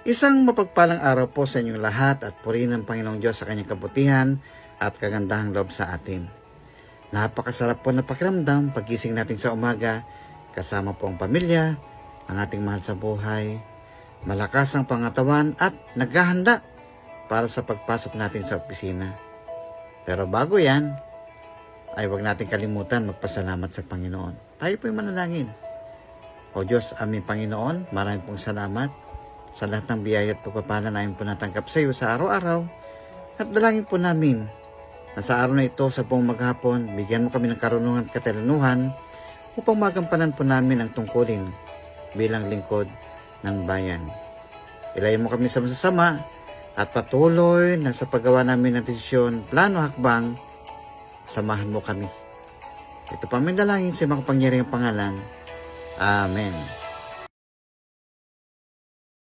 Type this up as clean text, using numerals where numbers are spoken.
Isang mapagpalang araw po sa inyong lahat at purihin ng Panginoong Diyos sa kanyang kabutihan at kagandahang loob sa atin. Napakasarap po na pakiramdam pagising natin sa umaga, kasama po ang pamilya, ang ating mahal sa buhay, malakas ang pangatawan at naghahanda para sa pagpasok natin sa opisina. Pero bago yan, ay huwag natin kalimutan magpasalamat sa Panginoon. Tayo po'y manalangin. O Diyos, aming Panginoon, maraming pong salamat sa lahat ng biyaya at pagpapala namin po natanggap sa iyo sa araw-araw. At dalangin po namin na sa araw na ito sa buong maghapon, bigyan mo kami ng karunungan at katalinuhan upang magampanan po namin ang tungkulin bilang lingkod ng bayan. Ilayo mo kami sa masasama at patuloy na sa paggawa namin ng desisyon, plano, hakbang, samahan mo kami. Ito pa may dalangin sa makapangyarihang pangalan. Amen.